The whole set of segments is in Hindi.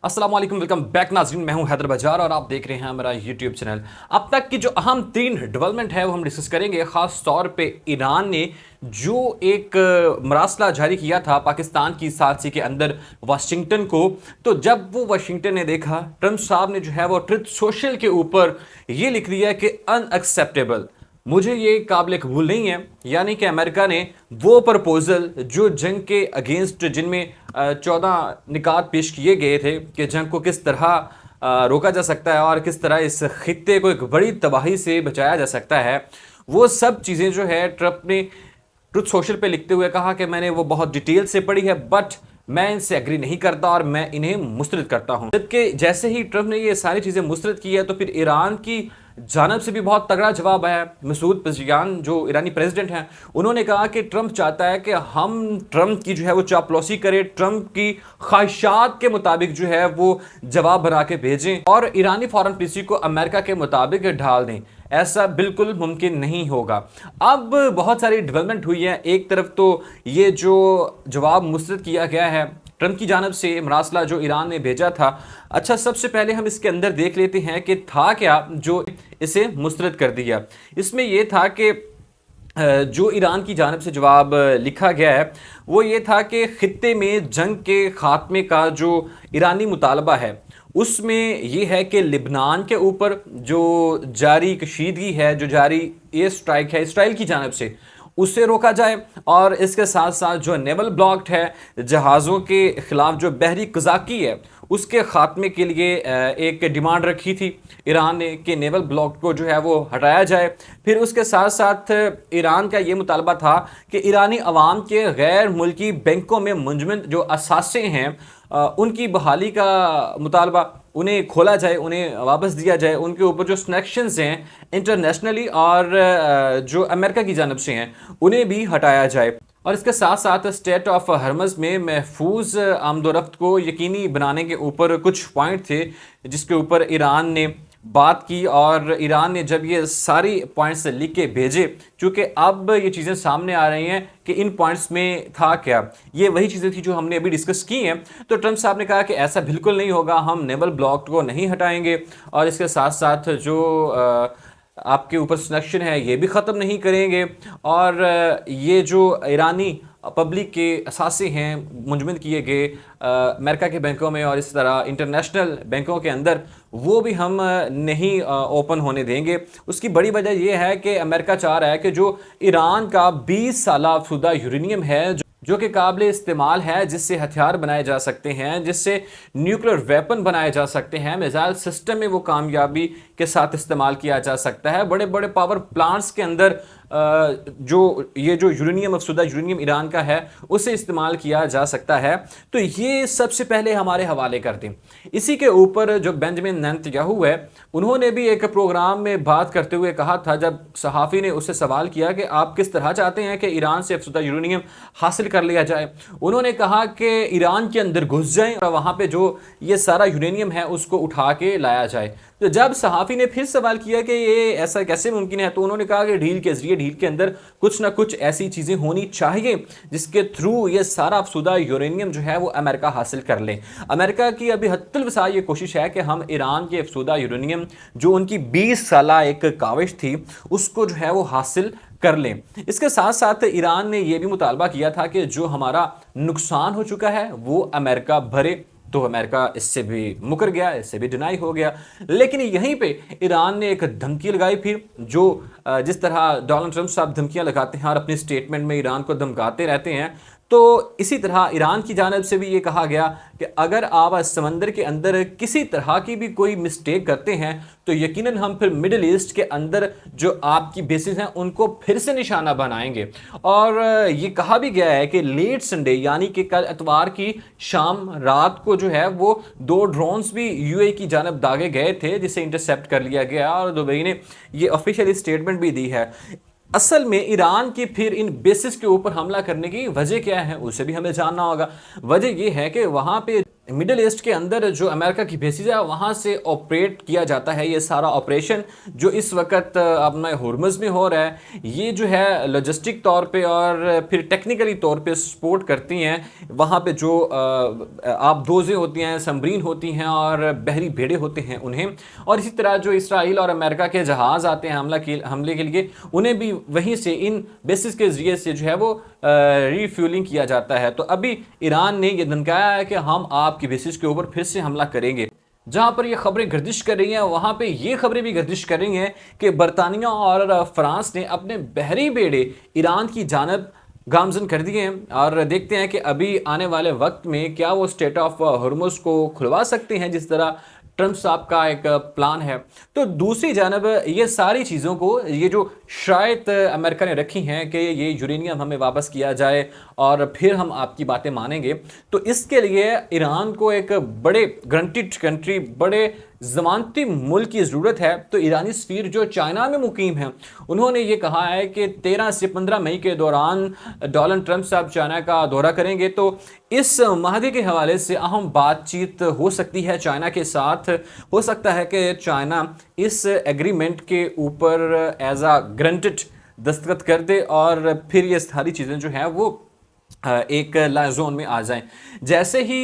अस्सलाम वालेकुम, वेलकम बैक नाज़रीन। मैं हूं हैदर बजार और आप देख रहे हैं मेरा यूट्यूब चैनल। अब तक की जो अहम 3 डेवलपमेंट है वो हम डिस्कस करेंगे। ख़ास तौर पे ईरान ने जो एक मरासला जारी किया था पाकिस्तान की साथी के अंदर वाशिंगटन को, तो जब वो वाशिंगटन ने देखा, ट्रंप साहब ने जो है वो ट्रुथ सोशल के ऊपर ये लिख दिया कि अनएक्सेप्टेबल, मुझे ये काबिल कबूल नहीं है। यानी कि अमेरिका ने वो प्रपोजल जो जंग के अगेंस्ट, जिनमें 14 निकात पेश किए गए थे कि जंग को किस तरह रोका जा सकता है और किस तरह इस खित्ते को एक बड़ी तबाही से बचाया जा सकता है, वो सब चीज़ें जो है ट्रंप ने ट्रुथ सोशल पे लिखते हुए कहा कि मैंने वो बहुत डिटेल से पढ़ी है, बट मैं इनसे एग्री नहीं करता और मैं इन्हें मुस्तरद करता हूं। जबकि जैसे ही ट्रंप ने ये सारी चीज़ें मुस्तरद की है, तो फिर ईरान की जानब से भी बहुत तगड़ा जवाब आया। मसूद पज़ेश्कियान जो ईरानी प्रेसिडेंट हैं, उन्होंने कहा कि ट्रंप चाहता है कि हम ट्रंप की जो है वो चापलूसी करें, ट्रंप की ख्वाहिशात के मुताबिक जो है वो जवाब बना के भेजें और ईरानी फॉरेन पॉलिसी को अमेरिका के मुताबिक ढाल दें। ऐसा बिल्कुल मुमकिन नहीं होगा। अब बहुत सारी डेवलपमेंट हुई है। एक तरफ तो ये जो जवाब मुस्तरद किया गया है ट्रंप की जानब से, मरासला जो ईरान ने भेजा था। अच्छा, सबसे पहले हम इसके अंदर देख लेते हैं कि था क्या जो इसे मुस्तरद कर दिया। इसमें यह था कि जो ईरान की जानब से जवाब लिखा गया है वो ये था कि खित्ते में जंग के खात्मे का जो ईरानी मुतालबा है उसमें यह है कि लिबनान के ऊपर जो जारी कशीदगी है, जो जारी एयर स्ट्राइक है इसराइल की जानब से, उससे रोका जाए। और इसके साथ साथ जो नेवल ब्लॉक है, जहाज़ों के ख़िलाफ़ जो बहरी कज़ाकी है, उसके ख़ात्मे के लिए एक डिमांड रखी थी ईरान ने कि नेवल ब्लॉक को जो है वो हटाया जाए। फिर उसके साथ साथ ईरान का ये मुतालबा था कि ईरानी अवाम के गैर मुल्की बैंकों में मुंजमद जो असासे हैं उनकी बहाली का मुतालबा, उन्हें खोला जाए, उन्हें वापस दिया जाए। उनके ऊपर जो सैंक्शंस हैं इंटरनेशनली और जो अमेरिका की जानब से हैं उन्हें भी हटाया जाए। और इसके साथ साथ स्टेट ऑफ हरमज़ में महफूज आमदोरफ्त को यकीनी बनाने के ऊपर कुछ पॉइंट थे जिसके ऊपर ईरान ने बात की। और ईरान ने जब ये सारी पॉइंट्स लिख के भेजे, चूँकि अब ये चीज़ें सामने आ रही हैं कि इन पॉइंट्स में था क्या, ये वही चीज़ें थी जो हमने अभी डिस्कस की हैं। तो ट्रंप साहब ने कहा कि ऐसा बिल्कुल नहीं होगा, हम नेवल ब्लॉक को नहीं हटाएंगे और इसके साथ साथ जो आपके ऊपर सनेक्शन है ये भी ख़त्म नहीं करेंगे। और ये जो ईरानी पब्लिक के असासे हैं मुंजमद किए गए अमेरिका के बैंकों में और इस तरह इंटरनेशनल बैंकों के अंदर, वो भी हम नहीं ओपन होने देंगे। उसकी बड़ी वजह यह है कि अमेरिका चाह रहा है कि जो ईरान का 20 साला अफसुदा यूरेनियम है जो कि काबिल इस्तेमाल है, जिससे हथियार बनाए जा सकते हैं, जिससे न्यूक्लियर वेपन बनाए जा सकते हैं, मिसाइल सिस्टम में वो कामयाबी के साथ इस्तेमाल किया जा सकता है, बड़े बड़े पावर प्लांट्स के अंदर जो ये जो यूरेनियम अफसुदा यूरेनियम ईरान का है उसे इस्तेमाल किया जा सकता है। तो ये सबसे पहले हमारे हवाले कर दें। इसी के ऊपर जो बेंजामिन नेतन्याहू है, उन्होंने भी एक प्रोग्राम में बात करते हुए कहा था, जब सहाफ़ी ने उससे सवाल किया कि आप किस तरह चाहते हैं कि ईरान से अफसुदा यूरेनियम हासिल कर लिया जाए, उन्होंने कहा कि ईरान के अंदर घुस जाएं और वहाँ पे जो ये सारा यूरेनियम है उसको उठा के लाया जाए। तो जब सहाफ़ी ने फिर सवाल किया कि ये ऐसा कैसे मुमकिन है, तो उन्होंने कहा कि डील के जरिए, डील के अंदर कुछ ना कुछ ऐसी चीज़ें होनी चाहिए जिसके थ्रू ये सारा अफसुदा यूरेनियम जो है वो अमेरिका हासिल कर ले। अमेरिका की अभी हत्तुल वसा ये कोशिश है कि हम ईरान के अफसुदा यूरेनियम जो उनकी 20 साला एक काविश थी उसको जो है वो हासिल कर लें। इसके साथ साथ ईरान ने यह भी मुतालबा किया था कि जो हमारा नुकसान हो चुका है वो अमेरिका भरे। तो अमेरिका इससे भी मुकर गया, इससे भी डिनाई हो गया। लेकिन यहीं पे ईरान ने एक धमकी लगाई फिर, जो जिस तरह डोनाल्ड ट्रंप साहब धमकियां लगाते हैं और अपने स्टेटमेंट में ईरान को धमकाते रहते हैं, तो इसी तरह ईरान की जानब से भी ये कहा गया कि अगर आप समंदर के अंदर किसी तरह की भी कोई मिस्टेक करते हैं तो यकीनन हम फिर मिडिल ईस्ट के अंदर जो आपकी बेसिस हैं उनको फिर से निशाना बनाएंगे। और ये कहा भी गया है कि लेट संडे यानी कि कल इतवार की शाम रात को जो है वो 2 ड्रोन्स भी यूएई की जानब दागे गए थे, जिसे इंटरसेप्ट कर लिया गया और दुबई ने ये ऑफिशियल स्टेटमेंट भी दी है। असल में ईरान की फिर इन बेसिस के ऊपर हमला करने की वजह क्या है उसे भी हमें जानना होगा। वजह यह है कि वहाँ पे मिडिल ईस्ट के अंदर जो अमेरिका की बेसिस है वहाँ से ऑपरेट किया जाता है। ये सारा ऑपरेशन जो इस वक्त अपना हुर्मुज़ में हो रहा है, ये जो है लॉजिस्टिक तौर पे और फिर टेक्निकली तौर पे सपोर्ट करती हैं वहाँ पे जो आबदोज़ें होती हैं, समरीन होती हैं और बहरी भेड़े होते हैं उन्हें। और इसी तरह जो इसराइल और अमेरिका के जहाज़ आते हैं हमले के लिए, उन्हें भी वहीं से इन बेसिस के ज़रिए से जो है वो रीफ्यूलिंग किया जाता है। तो अभी ईरान ने यह धमकाया है कि हम आपकी बेसिस के ऊपर फिर से हमला करेंगे। जहां पर ये खबरें गर्दिश कर रही हैं वहां पे ये खबरें भी गर्दिश कर रही हैं कि बरतानिया और फ्रांस ने अपने बहरी बेड़े ईरान की जानब गामजन कर दिए हैं। और देखते हैं कि अभी आने वाले वक्त में क्या वो स्टेट ऑफ हुर्मुज़ को खुलवा सकते हैं जिस तरह ट्रंप साहब का एक प्लान है। तो दूसरी जानब ये सारी चीज़ों को, ये जो शायद अमेरिका ने रखी हैं कि ये यूरेनियम हमें वापस किया जाए और फिर हम आपकी बातें मानेंगे, तो इसके लिए ईरान को एक बड़े ग्रंटेड कंट्री, बड़े ज़मानती मुल्क की ज़रूरत है। तो ईरानी सफ़ीर जो चाइना में मुकीम हैं, उन्होंने ये कहा है कि 13 से 15 मई के दौरान डोनाल्ड ट्रंप साहब चाइना का दौरा करेंगे। तो इस माहदे के हवाले से अहम बातचीत हो सकती है चाइना के साथ। हो सकता है कि चाइना इस एग्रीमेंट के ऊपर एज आ ग्रंटेड दस्तखत कर दे और फिर ये सारी चीज़ें जो हैं वो एक जोन में आ जाएं। जैसे ही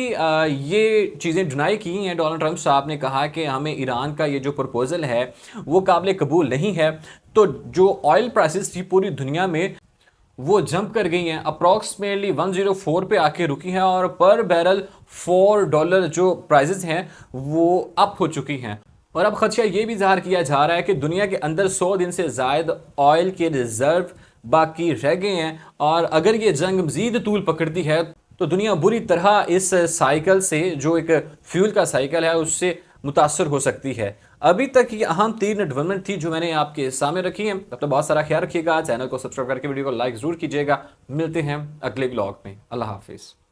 ये चीज़ें डिनाई की हैं, डोनाल्ड ट्रंप साहब ने कहा कि हमें ईरान का ये जो प्रपोज़ल है वो काबिल कबूल नहीं है। तो जो ऑयल प्राइसेस थी पूरी दुनिया में वो जंप कर गई हैं, अप्रॉक्सीमेटली 104 पे आके रुकी हैं और पर बैरल $4 जो प्राइसेस हैं वो अप हो चुकी हैं। और अब खदशा ये भी ज़ाहिर किया जा रहा है कि दुनिया के अंदर 100 दिन से ज़ायद ऑयल के रिजर्व बाकी रह गए हैं और अगर ये जंग मज़ीद तूल पकड़ती है तो दुनिया बुरी तरह इस साइकिल से, जो एक फ्यूल का साइकिल है, उससे मुतासर हो सकती है। अभी तक ये अहम 3 डेवलपमेंट थी जो मैंने आपके सामने रखी हैं। तब तक बहुत सारा ख्याल रखिएगा, चैनल को सब्सक्राइब करके वीडियो को लाइक ज़रूर कीजिएगा। मिलते हैं अगले व्लॉग में। अल्लाह हाफिज़।